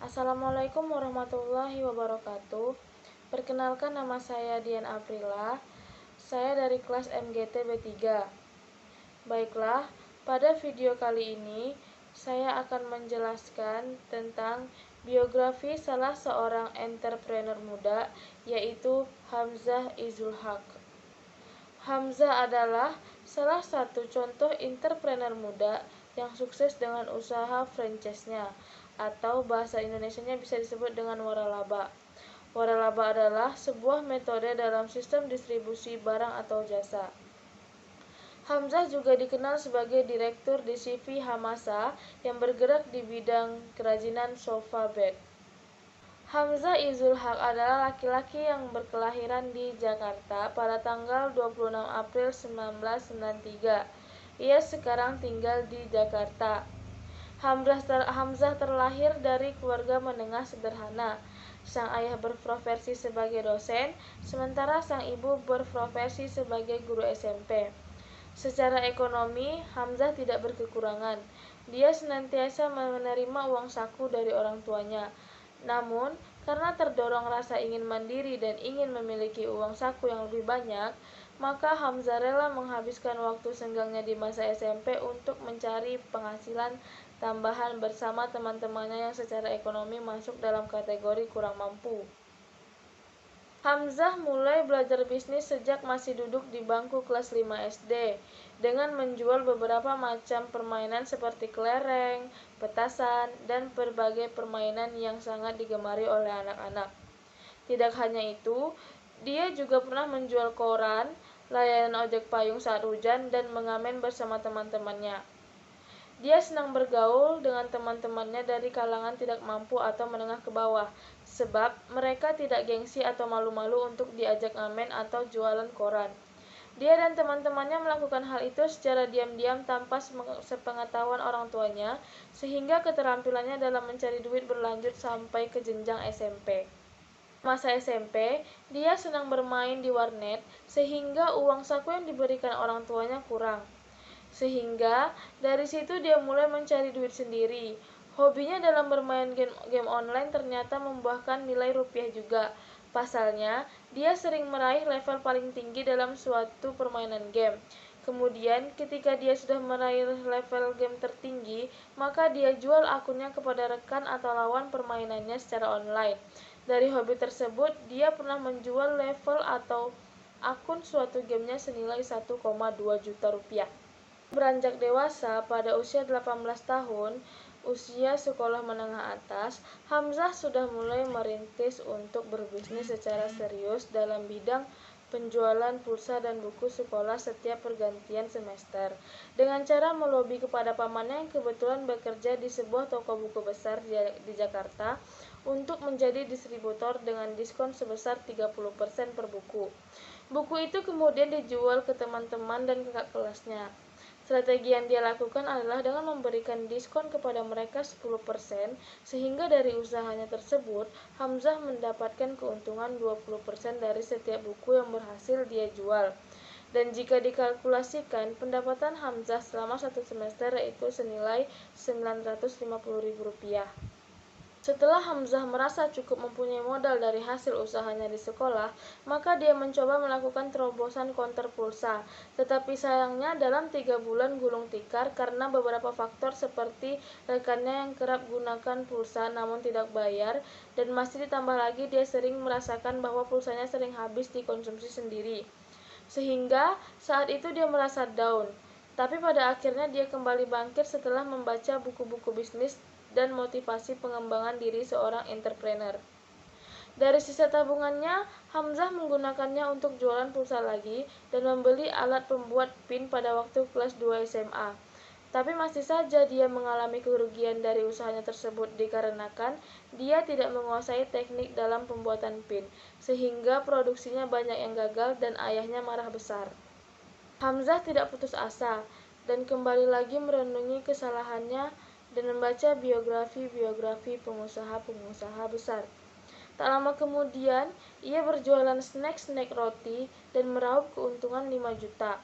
Assalamualaikum warahmatullahi wabarakatuh. Perkenalkan, nama saya Dian Aprila. Saya dari kelas MGT B3. Baiklah, pada video kali ini saya akan menjelaskan tentang biografi salah seorang entrepreneur muda, yaitu Hamzah Izul Haq. Hamzah adalah salah satu contoh entrepreneur muda yang sukses dengan usaha franchise-nya, atau bahasa Indonesianya bisa disebut dengan waralaba. Waralaba adalah sebuah metode dalam sistem distribusi barang atau jasa. Hamzah juga dikenal sebagai direktur di CV Hamasa yang bergerak di bidang kerajinan sofa bed. Hamzah Izul Haq adalah laki-laki yang berkelahiran di Jakarta pada tanggal 26 April 1993. Ia sekarang tinggal di Jakarta. Hamzah terlahir dari keluarga menengah sederhana. Sang ayah berprofesi sebagai dosen, sementara sang ibu berprofesi sebagai guru SMP. Secara ekonomi, Hamzah tidak berkekurangan. Dia senantiasa menerima uang saku dari orang tuanya. Namun, karena terdorong rasa ingin mandiri dan ingin memiliki uang saku yang lebih banyak, maka Hamzah rela menghabiskan waktu senggangnya di masa SMP untuk mencari penghasilan tambahan bersama teman-temannya yang secara ekonomi masuk dalam kategori kurang mampu. Hamzah mulai belajar bisnis sejak masih duduk di bangku kelas 5 SD dengan menjual beberapa macam permainan seperti kelereng, petasan, dan berbagai permainan yang sangat digemari oleh anak-anak. Tidak hanya itu, dia juga pernah menjual koran, layanan ojek payung saat hujan, dan mengamen bersama teman-temannya. Dia senang bergaul dengan teman-temannya dari kalangan tidak mampu atau menengah ke bawah, sebab mereka tidak gengsi atau malu-malu untuk diajak ngamen atau jualan koran. Dia dan teman-temannya melakukan hal itu secara diam-diam tanpa sepengetahuan orang tuanya, sehingga keterampilannya dalam mencari duit berlanjut sampai ke jenjang SMP. Masa SMP, dia senang bermain di warnet, sehingga uang saku yang diberikan orang tuanya kurang. Sehingga dari situ dia mulai mencari duit sendiri. Hobinya dalam bermain game online ternyata membuahkan nilai rupiah juga. Pasalnya, dia sering meraih level paling tinggi dalam suatu permainan game. Kemudian, ketika dia sudah meraih level game tertinggi, maka dia jual akunnya kepada rekan atau lawan permainannya secara online. Dari hobi tersebut, dia pernah menjual level atau akun suatu gamenya senilai 1,2 juta rupiah. Beranjak dewasa pada usia 18 tahun, usia sekolah menengah atas, Hamzah sudah mulai merintis untuk berbisnis secara serius dalam bidang penjualan pulsa dan buku sekolah setiap pergantian semester, dengan cara melobi kepada pamannya yang kebetulan bekerja di sebuah toko buku besar di Jakarta untuk menjadi distributor dengan diskon sebesar 30% per buku. Buku itu kemudian dijual ke teman-teman dan kakak kelasnya. Strategi yang dia lakukan adalah dengan memberikan diskon kepada mereka 10%, sehingga dari usahanya tersebut, Hamzah mendapatkan keuntungan 20% dari setiap buku yang berhasil dia jual. Dan jika dikalkulasikan, pendapatan Hamzah selama satu semester yaitu senilai Rp950.000. Setelah Hamzah merasa cukup mempunyai modal dari hasil usahanya di sekolah, maka dia mencoba melakukan terobosan konter pulsa. Tetapi sayangnya dalam 3 bulan gulung tikar karena beberapa faktor seperti rekannya yang kerap gunakan pulsa namun tidak bayar, dan masih ditambah lagi dia sering merasakan bahwa pulsanya sering habis dikonsumsi sendiri. Sehingga saat itu dia merasa down. Tapi pada akhirnya dia kembali bangkit setelah membaca buku-buku bisnis dan motivasi pengembangan diri seorang entrepreneur. Dari sisa tabungannya, Hamzah menggunakannya untuk jualan pulsa lagi dan membeli alat pembuat PIN pada waktu kelas 2 SMA. Tapi masih saja dia mengalami kerugian dari usahanya tersebut dikarenakan dia tidak menguasai teknik dalam pembuatan PIN, sehingga produksinya banyak yang gagal dan ayahnya marah besar. Hamzah tidak putus asa dan kembali lagi merenungi kesalahannya dan membaca biografi pengusaha-pengusaha besar. Tak lama kemudian, ia berjualan snack roti dan meraup keuntungan 5 juta.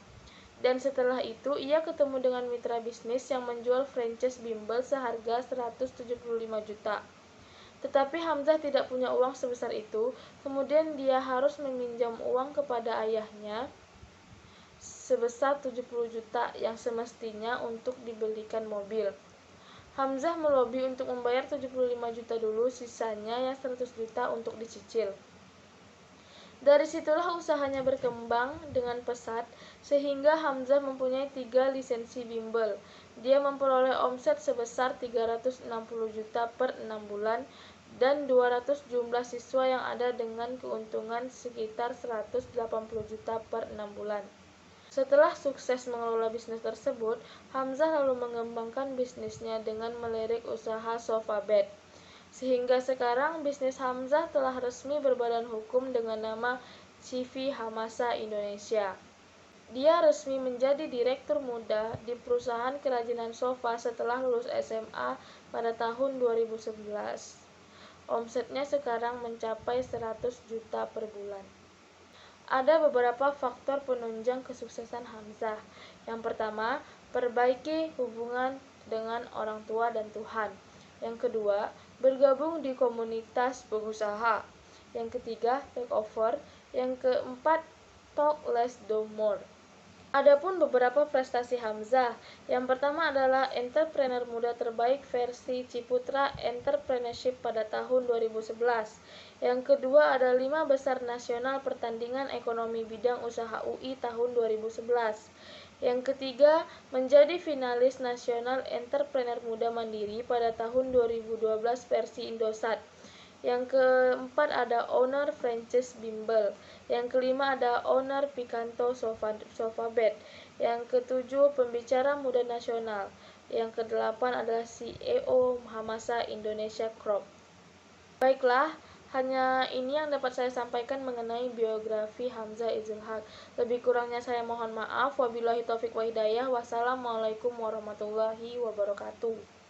Dan setelah itu, ia ketemu dengan mitra bisnis yang menjual franchise bimbel seharga 175 juta. Tetapi Hamzah tidak punya uang sebesar itu, kemudian dia harus meminjam uang kepada ayahnya sebesar 70 juta yang semestinya untuk dibelikan mobil. Hamzah melobi untuk membayar 75 juta dulu, sisanya yang 100 juta untuk dicicil. Dari situlah usahanya berkembang dengan pesat, sehingga Hamzah mempunyai 3 lisensi bimbel. Dia memperoleh omset sebesar 360 juta per 6 bulan, dan 200 jumlah siswa yang ada dengan keuntungan sekitar 180 juta per 6 bulan. Setelah sukses mengelola bisnis tersebut, Hamzah lalu mengembangkan bisnisnya dengan melirik usaha sofa bed. Sehingga sekarang bisnis Hamzah telah resmi berbadan hukum dengan nama CV Hamasa Indonesia. Dia resmi menjadi direktur muda di perusahaan kerajinan sofa setelah lulus SMA pada tahun 2011. Omsetnya sekarang mencapai 100 juta per bulan. Ada beberapa faktor penunjang kesuksesan Hamzah. Yang pertama, perbaiki hubungan dengan orang tua dan Tuhan. Yang kedua, bergabung di komunitas pengusaha. Yang ketiga, take over. Yang keempat, talk less do more. Adapun beberapa prestasi Hamzah, yang pertama adalah entrepreneur muda terbaik versi Ciputra Entrepreneurship pada tahun 2011. Yang kedua ada 5 besar nasional pertandingan ekonomi bidang usaha UI tahun 2011. Yang ketiga, menjadi finalis nasional entrepreneur muda mandiri pada tahun 2012 versi Indosat. Yang keempat ada owner franchise Bimbel. Yang kelima ada owner Picanto Sofa Bed. Yang ketujuh pembicara muda nasional. Yang kedelapan adalah CEO Hamasa Indonesia Crop. Baiklah, hanya ini yang dapat saya sampaikan mengenai biografi Hamzah Izul Haq. Lebih kurangnya saya mohon maaf. Wabillahi taufik wa hidayah. Wassalamualaikum warahmatullahi wabarakatuh.